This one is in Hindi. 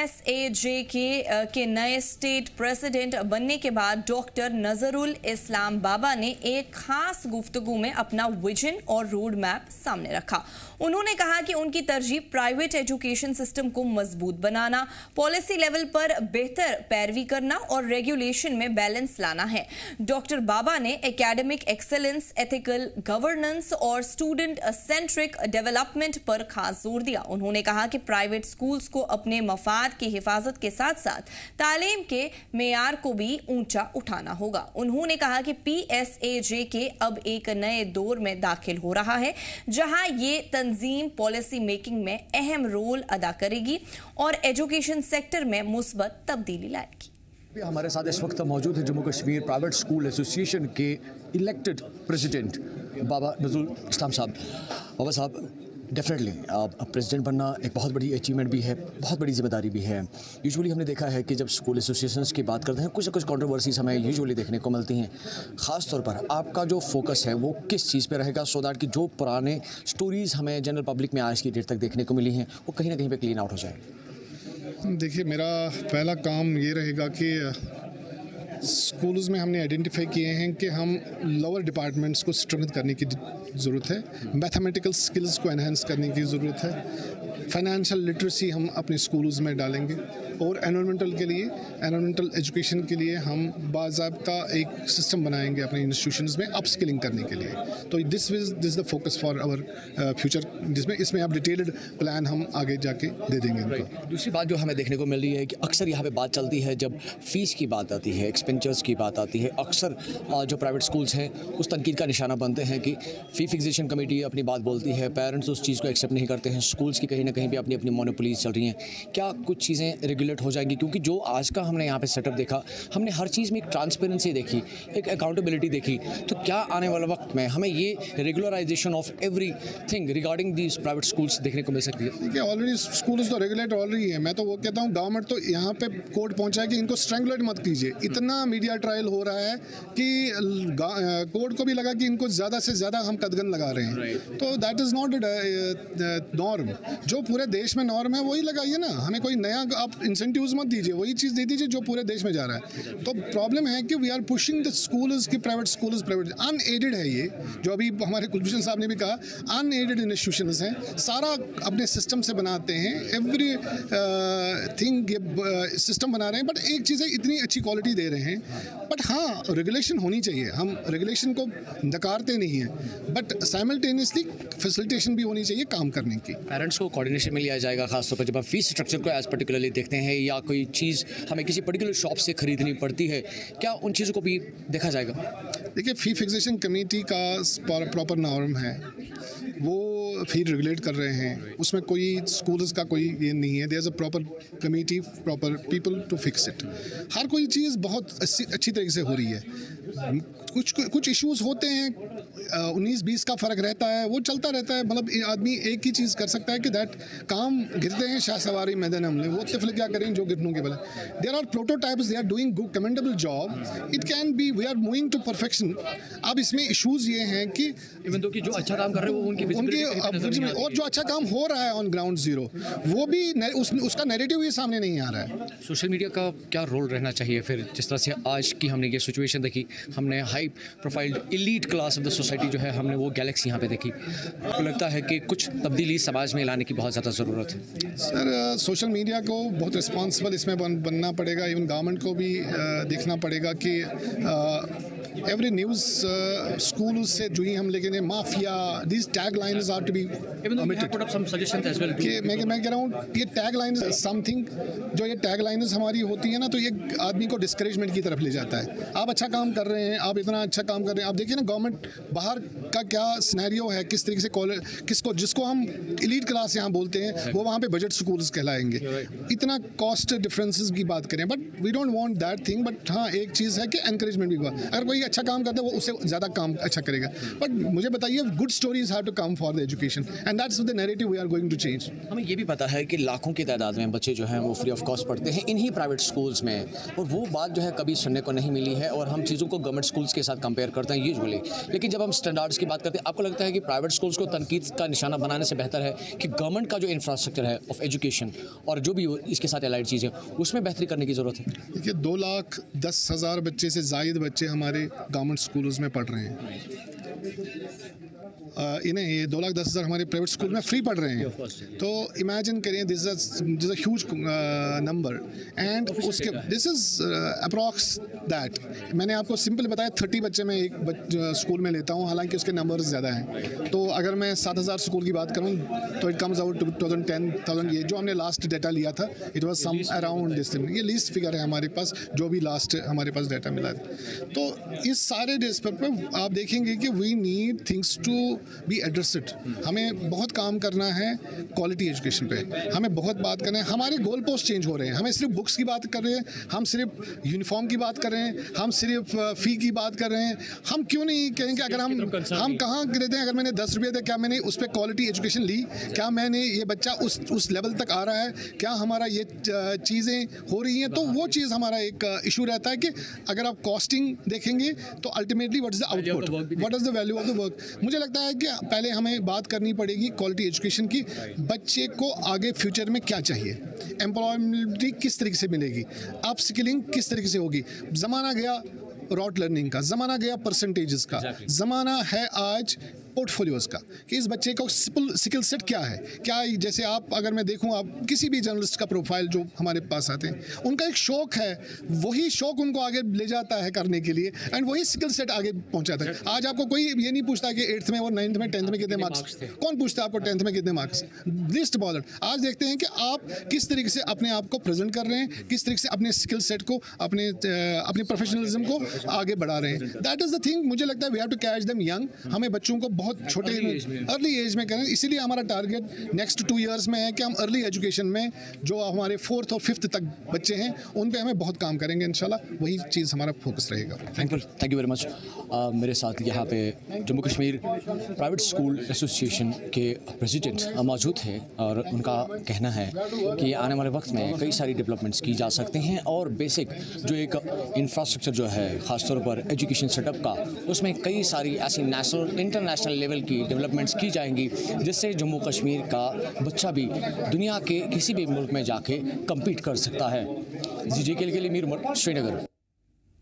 के नए स्टेट प्रेसिडेंट बनने के बाद डॉक्टर नजरुल इस्लाम बाबा ने एक खास गुफ्तगू में अपना विजन और रोड मैप सामने रखा। उन्होंने कहा कि उनकी तरजीह प्राइवेट एजुकेशन सिस्टम को मजबूत बनाना, पॉलिसी लेवल पर बेहतर पैरवी करना और रेगुलेशन में बैलेंस लाना है। डॉक्टर बाबा ने एकेडमिक एक्सेलेंस, एथिकल गवर्नेंस और स्टूडेंट सेंट्रिक डेवलपमेंट पर खास जोर दिया। उन्होंने कहा कि प्राइवेट स्कूल्स को अपने मफाद की हिफाजत के साथ साथ तालीम के मेयार को भी ऊंचा उठाना होगा। उन्होंने कहा कि PSAJK अब एक नए दौर में दाखिल हो रहा है, जहां ये तंजीम पॉलिसी मेकिंग में अहम रोल अदा करेगी और एजुकेशन सेक्टर में मुस्बत तब्दीली लाएगी। हमारे साथ इस वक्त मौजूद है Jammu Kashmir private school association के इलेक्टेड प्रेसिडेंट बाबा नजरुल इस्लाम साहब। बाबा साहब, डेफिनेटली प्रेसिडेंट बनना एक बहुत बड़ी अचीवमेंट भी है, बहुत बड़ी जिम्मेदारी भी है। यूजुअली हमने देखा है कि जब स्कूल एसोसिएशंस की बात करते हैं कुछ ना कुछ कंट्रोवर्सीज हमें यूजुअली देखने को मिलती हैं। ख़ास तौर पर आपका जो फोकस है वो किस चीज़ पे रहेगा, सो दैट कि जो पुराने स्टोरीज़ हमें जनरल पब्लिक में आज की डेट तक देखने को मिली हैं वो कहीं ना कहीं पे क्लीन आउट हो जाए? देखिए, मेरा पहला काम ये रहेगा कि स्कूल्स में हमने आइडेंटिफाई किए हैं कि हम लोअर डिपार्टमेंट्स को स्ट्रेंथ करने की ज़रूरत है, मैथमेटिकल स्किल्स को एनहेंस करने की ज़रूरत है, फाइनेंशियल लिटरेसी हम अपने स्कूल्स में डालेंगे और एनवायरमेंटल एजुकेशन के लिए हम बाज़ाब्ता एक सिस्टम बनाएंगे अपने इंस्टीट्यूशंस में अपस्किलिंग करने के लिए। तो this is the focus for our future, जिसमें इसमें अब डिटेल्ड प्लान हम आगे जाके दे देंगे उनको। दूसरी बात जो हमें देखने को मिल रही है कि अक्सर यहाँ पे बात चलती है जब फीस की बात आती है, एक्सपेंचर्स की बात आती है, अक्सर जो प्राइवेट स्कूल्स हैं उस तनकीद का निशाना बनते हैं कि फ़ी फिक्सेशन कमेटी अपनी बात बोलती है, पेरेंट्स उस चीज़ को एक्सेप्ट नहीं करते हैं, स्कूल्स की कहीं ना कहीं भी अपनी अपनी मोनोपोलीज चल रही हैं। क्या कुछ चीज़ें रेगुलेट हो जाएंगी? क्योंकि जो आज का हमने यहाँ पे सेटअप देखा, हमने हर चीज़ में एक ट्रांसपेरेंसी देखी, एक अकाउंटेबिलिटी देखी, तो क्या आने वाले वक्त में हमें ये regularisation of everything regarding these private schools देखने को मिल सकती है? देखिए, ऑलरेडी स्कूल्स तो रेगुलेट ऑलरेडी है। मैं तो वो कहता हूँ गवर्नमेंट तो यहाँ पे कोर्ट पहुँचा है कि इनको स्ट्रैंगुलेट मत कीजिए। इतना मीडिया ट्रायल हो रहा है कि कोर्ट को भी लगा कि इनको ज़्यादा से ज़्यादा हम कदगन लगा रहे हैं। तो दैट इज़ नॉट नॉर्म। जो पूरे देश में नॉर्म है वही लगाइए ना, हमें कोई नया आप इंसेंटिव्स मत दीजिए, वही चीज़ दे दीजिए जो पूरे देश में जा रहा है। तो प्रॉब्लम है कि we are pushing the schools की प्राइवेट स्कूल्स प्राइवेट अनएडेड है। ये जो अभी हमारे कुलभूषण साहब ने भी कहा, अनएडेड इंस्टीट्यूशंस हैं, सारा अपने सिस्टम से बनाते हैं, एवरी थिंग ये सिस्टम बना रहे हैं। बट एक चीज़ है, इतनी अच्छी क्वालिटी दे रहे हैं, बट हाँ रेगुलेशन होनी चाहिए। हम रेगुलेशन को नकारते नहीं हैं, बट साइमल्टेनियसली फैसिलिटेशन भी होनी चाहिए काम करने की। पेरेंट्स को कोऑर्डिनेशन में लिया जाएगा, खासतौर पर जब आप फीस स्ट्रक्चर को एज पर्टिकुलरली देखते हैं या कोई चीज़ हमें किसी पर्टिकुलर शॉप से खरीदनी पड़ती है, क्या उन चीज़ों को भी देखा जाएगा? देखिए, फ़ी फिक्सेशन कमेटी का प्रॉपर नॉर्म है, वो फी रेगुलेट कर रहे हैं, उसमें कोई स्कूल्स का कोई ये नहीं है। There is a proper committee, proper people to fix it. हर कोई चीज़ बहुत अच्छी तरीके से हो रही है। कुछ इश्यूज होते हैं, 19-20 का फ़र्क रहता है, वो चलता रहता है। मतलब आदमी एक ही चीज़ कर सकता है कि दैट काम गिरते हैं शाह सवारी मैदान हमले, वो तिफल क्या करें जो गिरनों के भले। There are prototypes, they are doing good commendable job, it can be, we are moving to perfection. अब इसमें इशूज़ ये हैं कि इवन तो कि जो अच्छा काम कर रहे हैं वो उनकी और जो अच्छा काम हो रहा है ऑन ग्राउंड जीरो, वो भी उसका नैरेटिव ही सामने नहीं आ रहा है। सोशल मीडिया का क्या रोल रहना चाहिए फिर? जिस तरह से आज की हमने ये सिचुएशन देखी, हमने high profile elite class of the society जो है, हमने वो गैलेक्सी यहाँ पे देखी। आपको लगता है कि कुछ तब्दीली समाज में लाने की बहुत ज़्यादा ज़रूरत है? सर, सोशल मीडिया को बहुत रिस्पॉन्सिबल इसमें बनना पड़ेगा। इवन गवर्नमेंट को भी देखना पड़ेगा कि एवरी न्यूज़ स्कूल से जो ही हम लेके mafia, this tag lines are to be कि मैं कह रहा हूँ ये टैग लाइन्स समथिंग, जो ये टैग लाइन्स हमारी होती है ना, तो ये आदमी को डिस्करेजमेंट की तरफ ले जाता है। आप अच्छा काम कर रहे हैं, आप इतना अच्छा काम कर रहे हैं, आप देखिए ना गवर्नमेंट बाहर का क्या सिनेरियो है, किस तरीके से जिसको हम एलीट क्लास यहाँ बोलते हैं, वो वहाँ पे बजट स्कूल्स कहलाएंगे। इतना कॉस्ट डिफरेंसेस की बात करें, but we don't want that thing. But हाँ, एक चीज़ है कि एनकरेजमेंट भी, अगर कोई अच्छा काम करता है वो उससे ज़्यादा काम अच्छा करेगा। बट मुझे बताइए, good stories have to come for the education and that's the narrative we are going to change. हमें ये भी पता है कि लाखों की तादाद में बच्चे जो हैं वो फ्री ऑफ कॉस्ट पढ़ते हैं इन्हीं प्राइवेट स्कूल्स में, और वो बात जो है कभी सुनने को नहीं मिली है, और हम चीज़ों को गवर्नमेंट स्कूल्स के साथ कंपेयर करते हैं यूजुअली। लेकिन जब हम स्टैंडर्ड्स की बात करते हैं, आपको लगता है कि प्राइवेट स्कूल्स को तनकीद का निशाना बनाने से बेहतर है कि गवर्नमेंट का जो इंफ्रास्ट्रक्चर है ऑफ एजुकेशन और जो भी इसके साथ एलाइड चीज़ें उसमें बेहतरी करने की ज़रूरत है? देखिए, 2,10,000 बच्चे से ज़ायद बच्चे हमारे गवर्नमेंट स्कूल्स में पढ़ रहे हैं। इन्हें ये 2,10,000 हमारे प्राइवेट स्कूल में फ्री पढ़ रहे हैं, तो इमेजिन करिए, this is a huge number and उसके दिस इज अप्रॉक्स दैट। मैंने आपको सिंपल बताया 30 बच्चे मैं एक स्कूल में लेता हूँ, हालांकि उसके नंबर्स ज़्यादा हैं। तो अगर मैं 7,000 स्कूल की बात करूँ तो इट कम्स आउट 2010,000। ये जो हमने लास्ट डाटा लिया था it was some around this, ये लीस्ट फिगर है हमारे पास जो भी लास्ट हमारे पास डाटा मिला है। तो इस सारे डेज पर आप देखेंगे कि we need things to be addressed. हमें बहुत काम करना है क्वालिटी एजुकेशन पे, हमें बहुत बात करना है। हमारे गोल पोस्ट चेंज हो रहे हैं, हमें सिर्फ बुक्स की बात कर रहे हैं, हम सिर्फ यूनिफॉर्म की बात कर रहे हैं, हम सिर्फ फ़ी की बात कर रहे हैं। हम क्यों नहीं कहेंगे अगर हम कहाँ देते हैं, अगर मैंने 10 रुपये दे, क्या मैंने उस पर क्वालिटी एजुकेशन ली? क्या मैंने ये बच्चा उस लेवल तक आ रहा है? क्या हमारा ये चीज़ें हो रही हैं? तो वो चीज़ हमारा एक इशू रहता है कि अगर आप कॉस्टिंग देखेंगे तो ultimately what is the output, what is the value of the work. मुझे लगता है कि पहले हमें बात करनी पड़ेगी क्वालिटी एजुकेशन की। बच्चे को आगे फ्यूचर में क्या चाहिए, एम्प्लॉयबिलिटी किस तरीके से मिलेगी, अप स्किलिंग किस तरीके से होगी। ज़माना गया रॉट लर्निंग का, ज़माना गया परसेंटेजेस का, ज़माना है आज पोर्टफोलियोज़ का, कि इस बच्चे को स्किल सेट क्या है। क्या जैसे आप अगर मैं देखूं, आप किसी भी जर्नलिस्ट का प्रोफाइल जो हमारे पास आते हैं, उनका एक शौक है, वही शौक उनको आगे ले जाता है करने के लिए, एंड वही स्किल सेट आगे पहुंचाता है। आज आपको कोई ये नहीं पूछता कि 8th में और 9th में 10th में कितने मार्क्स थे। कौन पूछता है आपको 10th में कितने मार्क्स? List bowler. आज देखते हैं कि आप किस तरीके से अपने आप को प्रेजेंट कर रहे हैं, किस तरीके से अपने स्किल सेट को, अपने प्रोफेशनलिज्म को आगे बढ़ा रहे हैं। That is the thing. मुझे लगता है we have to catch them young. हमें बच्चों को बहुत छोटे अर्ली एज में करें, इसीलिए हमारा टारगेट नेक्स्ट 2 इयर्स में है कि हम अर्ली एजुकेशन में जो हमारे 4th और 5th तक बच्चे हैं उन पे हमें बहुत काम करेंगे इंशाल्लाह। वही चीज़ हमारा फोकस रहेगा। Thank you very much. मेरे साथ यहाँ पे Jammu Kashmir private school association के प्रेसिडेंट मौजूद हैं, और उनका कहना है कि आने वाले वक्त में कई सारी डेवलपमेंट्स की जा सकते हैं, और बेसिक जो एक इंफ्रास्ट्रक्चर जो है ख़ासतौर पर एजुकेशन सेटअप का, उसमें कई सारी ऐसी नेशनल इंटरनेशनल लेवल की डेवलपमेंट्स की जाएंगी जिससे जम्मू कश्मीर का बच्चा भी दुनिया के किसी भी मुल्क में जाके कम्पीट कर सकता है। जी के लिए मीर उमर, श्रीनगर।